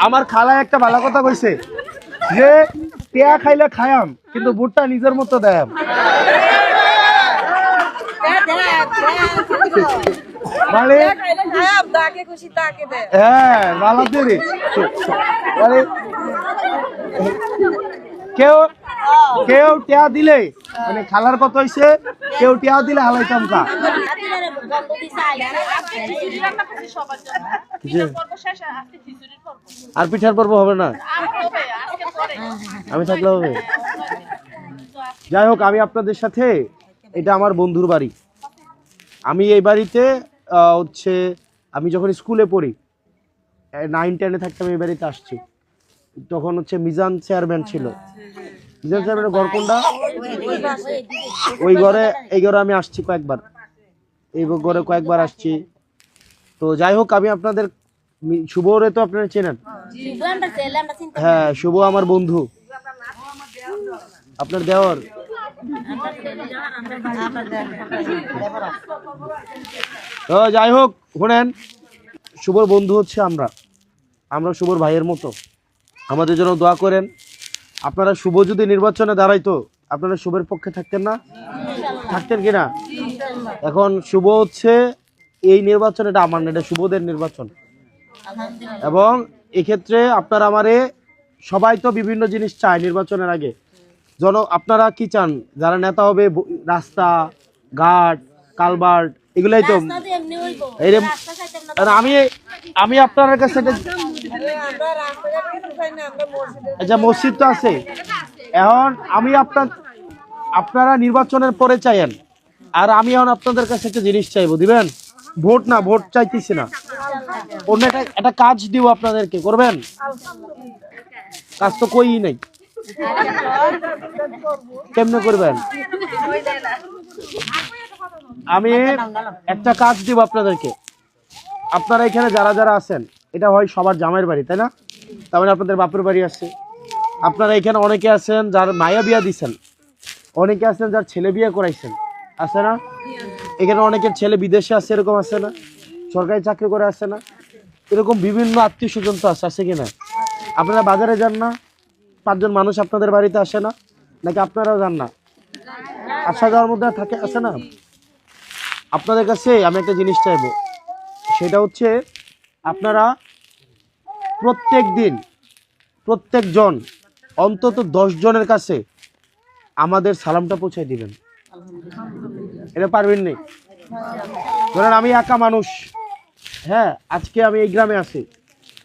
আমার খালা একটা ভালো কথা কইছে যে টেয়া খাইলে খায়াম কিন্তু বুটটা নিজের মতো দেয়াম। মানে হ্যাঁ ভালো রে মানে কেউ কেউ টেয়া দিলে মানে খালার কথা হইছে কেউ টেয়া দিলে হালাইতাম কা। আর পিঠার পর্ব হবে না, আমি থাকলে হবে। যাই হোক, আমি আপনাদের সাথে, এটা আমার বন্ধুর বাড়ি। আমি এই বাড়িতে হচ্ছে আমি যখন স্কুলে পড়ি 9-10-এ থাকতাম এই বাড়িতে আসছি। তখন হচ্ছে মিজান চেয়ারম্যান ছিল। মিজান চেয়ারম্যানের ঘর কোনটা? ওই ঘরে, এই ঘরে আমি আসছি কয়েকবার, এই ঘরে কয়েকবার আসছি। তো যাই হোক, আমি আপনাদের শুভরে তো আপনারা চেনেন। হ্যাঁ, শুভ আমার বন্ধু, আপনার দেওর। তো যাই হোক, শোনেন, শুভর বন্ধু হচ্ছে আমরা শুভর ভাইয়ের মতো। আমাদের জন্য দোয়া করেন। আপনারা শুভ যদি নির্বাচনে দাঁড়াইতো, আপনারা শুভের পক্ষে থাকতেন না? থাকতেন কিনা? এখন শুভ হচ্ছে এই নির্বাচন, এটা আমার না, এটা শুভদের নির্বাচন। এবং এক্ষেত্রে আপনারা আমারে সবাই তো বিভিন্ন জিনিস চায় নির্বাচনের আগে। আপনারা কি চান? যারা নেতা হবে, রাস্তা ঘাট কালভার্ট এগুলাই তো। আমি আপনার কাছে আচ্ছা, মসজিদ তো আছে। এখন আমি আপনারা নির্বাচনের পরে চাইেন, আর আমি এখন আপনাদের কাছে একটা জিনিস চাইবো, দিবেন? ভোট না, ভোট চাইতেছি না, অন্য একটা কাজ দিব আপনাদেরকে, করবেন? কাজ তো কই নাই, কেমনে করবেন? আমি একটা কাজ দিব আপনাদেরকে। আপনারা এখানে যারা যারা আছেন, এটা হয় সবার জামাইয়ের বাড়ি, তাই না? তার মানে আপনাদের বাপের বাড়ি আছে। আপনারা এখানে অনেকে আছেন যার মায়া বিয়া দিচ্ছেন, অনেকে আছেন যার ছেলে বিয়ে করাইছেন, আছে না? এখানে অনেকের ছেলে বিদেশে আছে, এরকম আছে না? সরকারি চাকরি করে আছে না? এরকম বিভিন্ন আত্মীয় স্বজন তো আছে কিনা? আপনারা বাজারে যান না? 5 জন মানুষ আপনাদের বাড়িতে আসে না? নাকি আপনারাও যান না? আসা যাওয়ার মধ্যে থাকে, আছে না? আপনাদের কাছে আমি একটা জিনিস চাইবো, সেটা হচ্ছে আপনারা প্রত্যেকজন অন্তত 10 জনের কাছে আমাদের সালামটা পৌঁছায় দিবেন। এটা পারবেন না? ধরেন আমি একা মানুষ, হ্যাঁ, আজকে আমি এই গ্রামে আছি।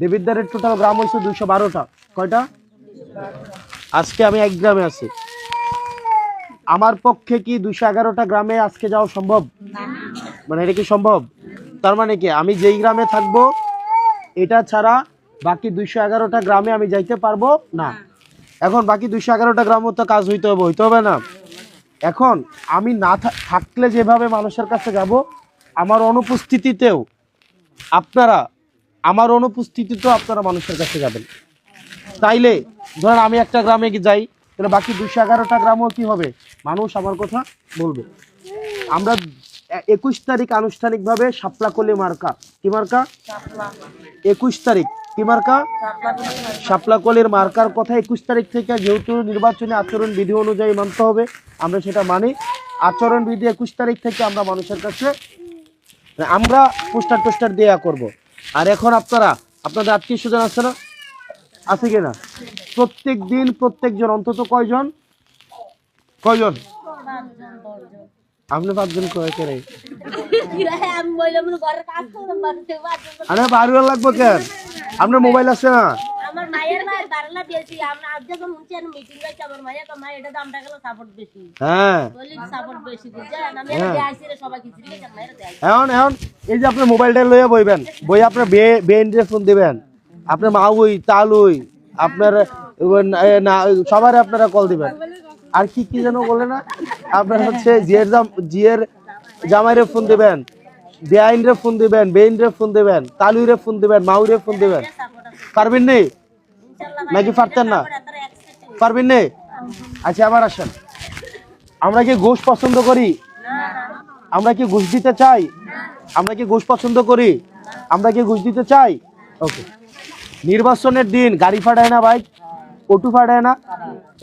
দেবিদ্বারের টোটাল গ্রাম হয়েছে 212টা। কয়টা? আজকে আমি এক গ্রামে আছি। আমার পক্ষে কি 211টা গ্রামে আজকে যাওয়া সম্ভব? মানে এটা কি সম্ভব? তার মানে কি আমি যেই গ্রামে থাকবো এটা ছাড়া বাকি 211টা গ্রামে আমি যাইতে পারবো না। এখন বাকি 211টা গ্রামও তো কাজ হইতে হবে না? এখন আমি না থাকলে যেভাবে মানুষের কাছে যাব, আমার অনুপস্থিতিতেও আপনারা মানুষের কাছে যাবেন। তাইলে ধরেন আমি একটা গ্রামে যাই, তাহলে বাকি 211টা গ্রামও কি হবে? মানুষ আমার কথা বলবে। আমরা 21 তারিখ আনুষ্ঠানিকভাবে শাপলাকলি মার্কা, কি মার্কা? 21 তারিখ কি মার্কা? শাপলাকলির মার্কার কথা 21 তারিখ থেকে, যেহেতু নির্বাচনী আচরণ বিধি অনুযায়ী মানতে হবে, আমরা সেটা মানি। আচরণ বিধি 21 তারিখ থেকে আমরা মানুষের কাছে আমরা পোস্টার দেয়া করব। আর এখন আপনাদের আত্মীয় স্বজন আছে না? আছে কিনা? প্রত্যেক দিন প্রত্যেকজন অন্তত কয়জন? আপনি 5 জন করে আরে বাড়ি লাগবো কেন? আপনার মোবাইল আছে না? হ্যাঁ, এখন এই যে আপনার মোবাইলটা লইয়া বইবেন, বই আপনার বেন্ডে ফোন দিবেন, আপনার মাউই তালুই আপনার সবার আপনারা কল দিবেন। আর কি যেন বলে না, আপনার হচ্ছে জিয়ের জামাইরে ফোন দিবেন, বেআইনরে ফোন দিবেন, বেইনরে ফোন দিবেন, তালুইরে ফোন দিবেন, মাউরে ফোন দিবেন। পারবেন নি নাকি পারতেন না? পারবেন নি? আচ্ছা, আবার আসেন। আমরা কি ঘুষ পছন্দ করি? আমরা কি ঘুষ দিতে চাই? আমরা কি ঘুষ পছন্দ করি? আমরা কি ঘুষ দিতে চাই? ওকে, নির্বাচনের দিন গাড়ি ফাটায় না, বাইক অটো ফাটায় না,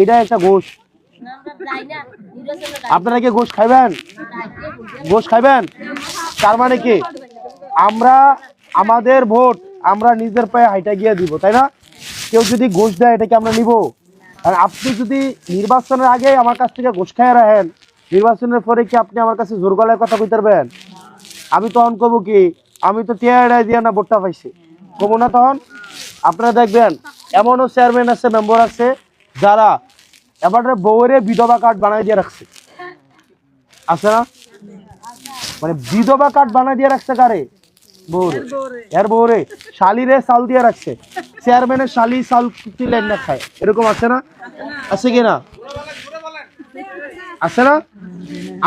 এটা একটা ঘোষ। আপনারা কি ঘোষ খাইবেন? ঘোষ খাইবেন? তার মানে কি আমরা আমাদের ভোট আমরা নিজের পায়ে হাইটা গিয়ে দিব, তাই না? কেউ যদি ঘোষ দেয় এটাকে আমরা নিব? আর আপনি যদি নির্বাচনের আগে আমার কাছ থেকে ঘোষ খাইয়া রাখেন, নির্বাচনের পরে কি আপনি আমার কাছে জোর গলায় কথা কইতে পারবেন? আমি তখন কব কি আমি তো টিয়া দিয়ে না ভোটটা পাইছি, কব না তখন? আপনারা দেখবেন এমনও চেয়ারম্যান আছে, মেম্বার আছে যারা এবার বউরে বিধবা কার্ড বানাই দিয়ে রাখছে, আছে না? মানে বিধবা কার্ড বানাই দিয়ে রাখছে কারে? বউরে। এর বউরে শালিরে চাল দিয়ে রাখছে, চেয়ারম্যানের শালি চাল তুলেন না খায়, এরকম আছে না? আছে কিনা? আছে না?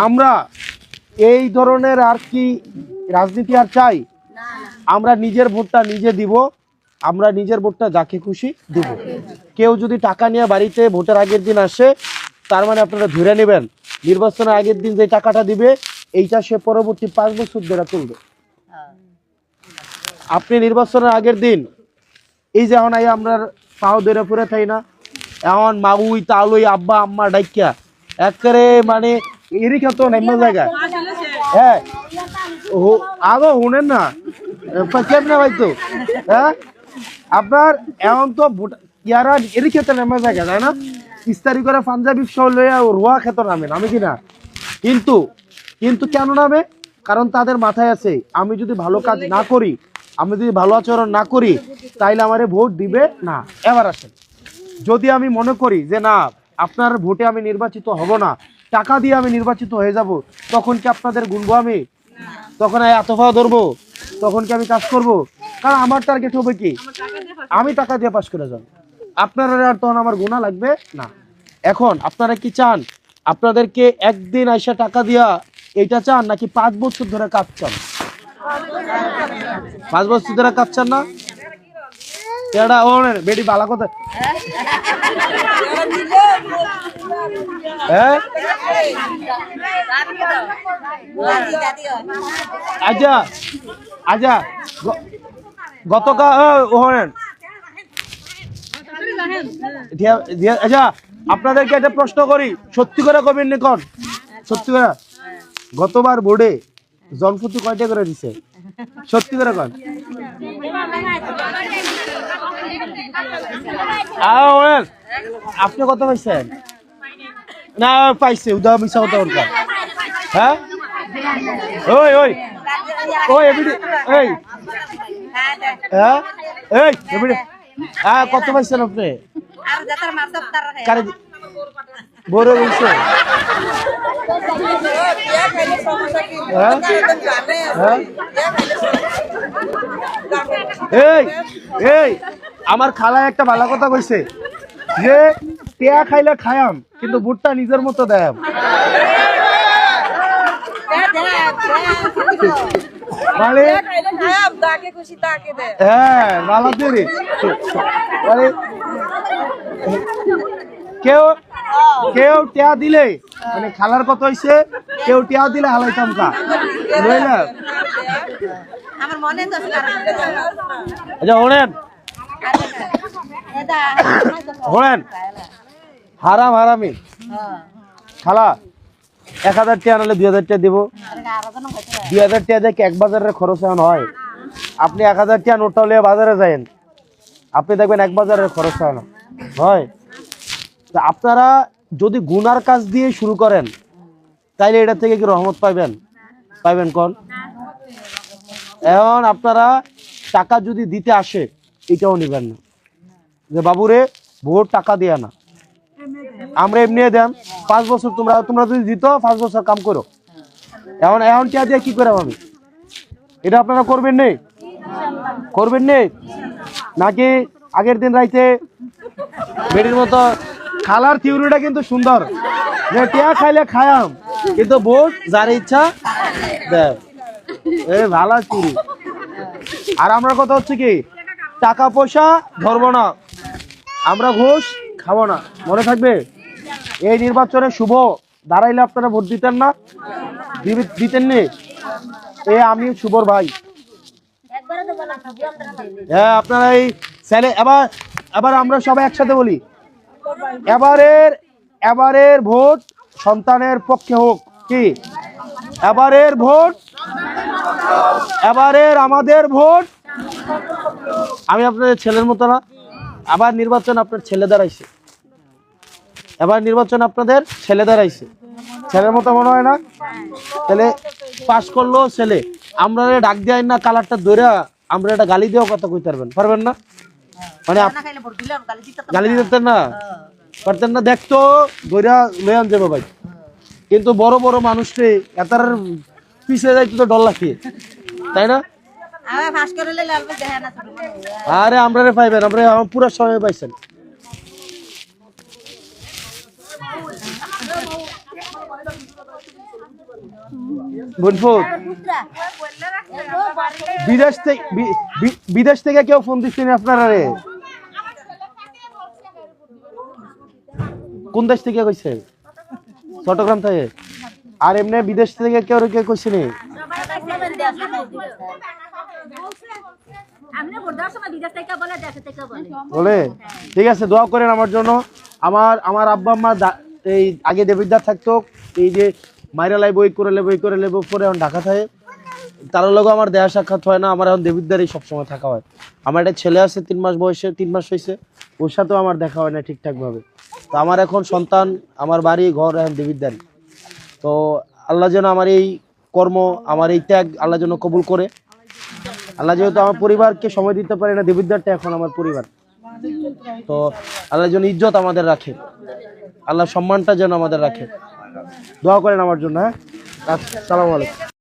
আমরা এই ধরনের আর কি রাজনীতি আর চাই? আমরা নিজের ভোটটা নিজে দিব, আমরা নিজের ভোটটা যাকে খুশি দিব। কেউ যদি টাকা নিয়ে বাড়িতে ভোটের আগের দিন আসে, তার মানে আপনারা ধরে নেবেন নির্বাচনের আগের দিন যে টাকাটা দিবে এইটা সে পরবর্তী 5 বছর ধরে তুলবে। আপনি নির্বাচনের আগের দিন এই যে এখন আমরা পাও ধরে ফুরে থাই না, এখন মাউই তালুই আব্বা আম্মা ডাইকিয়া একেবারে মানে এরই খেত নাইম জায়গা। হ্যাঁ আগো শুনেন না কেমনে ভাই তো, হ্যাঁ আপনার এখন তো ইয়ারা এরই খেতে নামে জায়গা, তাই না? ইস্তারি করে পাঞ্জাবি সহ লইয়া রোয়া খেত নামে, নামে কিনা? কিন্তু কিন্তু কেন নামে? কারণ তাদের মাথায় আছে আমি যদি ভালো কাজ না করি, আমি যদি ভালো আচরণ না করি, তাইলে আমারে ভোট দিবে না। এবার আসেন, যদি আমি মনে করি যে না আপনার ভোটে আমি নির্বাচিত হব না, টাকা দিয়ে আমি নির্বাচিত হয়ে যাব, তখন কি আপনাদের গুনবো আমি? তখন এতফা ধরবো? তখন কি আমি কাজ করব? কারণ আমার টার্গেট হবে কি আমি টাকা দিয়ে পাস করে যাব, আপনারা আর তখন আমার গুণা লাগবে না। এখন আপনারা কি চান আপনাদেরকে একদিন আইসা টাকা দিয়া এইটা চান, নাকি 5 বছর ধরে কাজ চান? 5 বছর ধরে কাজ চান না? এটা ওনের বেটি বালা কথা। হ্যাঁ আচ্ছা আচ্ছা গতকাল ওহনেন আচ্ছা আপনাদেরকে একটা প্রশ্ন করি, সত্যি করে কবেন নিকন, সত্যি করে গতবার বোর্ডে জনপ্রতি কয়টা করে দিছে? সত্যি করে কন। আপনি কত পাইছেন? না পাইছে উদা মিশা কথা বলতাম। হ্যাঁ ওই ওই ওই এই হ্যাঁ এই হ্যাঁ কত পাইছেন আপনি? বড় বলছে এই এই আমার খালায় একটা ভালো কথা কইছে যে টেয়া খাইলে খায়াম কিন্তু বুটটা নিজের মতো দেয়াম। মানে হ্যাঁ ভালো দিদি মানে কেউ কেউ টেয়া দিলে মানে খালার কথা হইছে কেউ টেয়া দিলে হালাইতাম কা বুঝলা। আচ্ছা শোনেন শোনেন হারাম হারামি খালা 1000 টাকা নাহলে 2000 টাকা দিব। 2000 টাকা দিয়ে এক বাজারের খরচ এখন হয়? আপনি 1000 টাকা নোটটা হলে বাজারে যায়েন, আপনি দেখবেন এক বাজারের খরচ হয় না হয়। আপনারা যদি গুনার কাজ দিয়ে শুরু করেন তাইলে এটা থেকে কি রহমত পাইবেন? পাইবেন কোন? এখন আপনারা টাকা যদি দিতে আসে এটাও নিবেন না যে বাবুরে ভোট টাকা দিয়ে না, আমরা এমনি দেন 5 বছর তোমরা যদি দিত 5 বছর কাম করো। এখন এখন টিয়া দিয়ে কি করে আমি? এটা আপনারা করবেন নেই? করবেন নেই নাকি আগের দিন রাইতে বেডির মতো? খালার থিওরিটা কিন্তু সুন্দর যে টিয়া খাইলে খায়াম কিন্তু ভোট যার ইচ্ছা দেয়, এই ভালো থিওরি। আর আমরা কথা হচ্ছে কি টাকা পয়সা ধরবো না, আমরা ঘুষ খাবো না, মনে থাকবে। এই নির্বাচনে শুভ দাঁড়াইলে আপনারা ভোট দিতেন না? দিতেন নি? আমি শুভর ভাই। হ্যাঁ আপনারা এই ছেলে এবার এবার আমরা সবাই একসাথে বলি, এবারের ভোট সন্তানের পক্ষে হোক। কি এবারের ভোট, এবারের আমাদের ভোট। আমি আপনাদের ছেলের মতো না, আবার নির্বাচন আপনার ছেলে দাঁড়াইছে, এবার নির্বাচন আপনাদের ছেলে দাঁড়াইছে, ছেলের মতো মনে হয় না? তাহলে পাশ করলো ছেলে, আমরা ডাক দেয় না কালারটা ধরে আমরা একটা গালি দিয়েও কথা কইতে পারবেন না? মানে গালি দিতেন না, পারতেন না? দেখতো ধৈরা লয়ে আন যাবো ভাই, কিন্তু বড় বড় মানুষকে এতার পিছিয়ে যাইতে তো ডর লাগে, তাই না? আরে আমরা রে পাইবেন, আমরা পুরো সময় পাইছেন। বিদেশ থেকে কেউ ফোন দিচ্ছেন আপনারা? রে কোন দেশ থেকে কইছে? চট্টগ্রাম থেকে। আর এমনি বিদেশ থেকে কেউ কেউ কইছে নি? বলে ঠিক আছে, দোয়া করেন আমার জন্য। আমার আব্বা আম্মা এই আগে দেবিদ্বার থাকতো, এই যে মাইরা লাই বই করে লেবো পরে এখন ঢাকা থাকে, তার লোক আমার দেহা সাক্ষাৎ হয় না। আমার এখন দেবিদ্বারই সবসময় থাকা হয়। আমার একটা ছেলে আছে 3 মাস বয়সে, 3 মাস হয়েছে, ওর সাথেও আমার দেখা হয় না ঠিকঠাক ভাবে। তো আমার এখন সন্তান, আমার বাড়ি ঘর এখন দেবিদ্বারই। তো আল্লাহ যেন আমার এই কর্ম, আমার এই ত্যাগ আল্লাহ যেন কবুল করে। আল্লাহ যেহেতু আমার পরিবারকে সময় দিতে পারে না, দেবিদ্বারটা এখন আমার পরিবার। তো আল্লাহ যেন ইজ্জত আমাদের রাখে, আল্লাহ সম্মানটা যেন আমাদের রাখে। দোয়া করেন আমার জন্য। হ্যাঁ, আসসালামু আলাইকুম।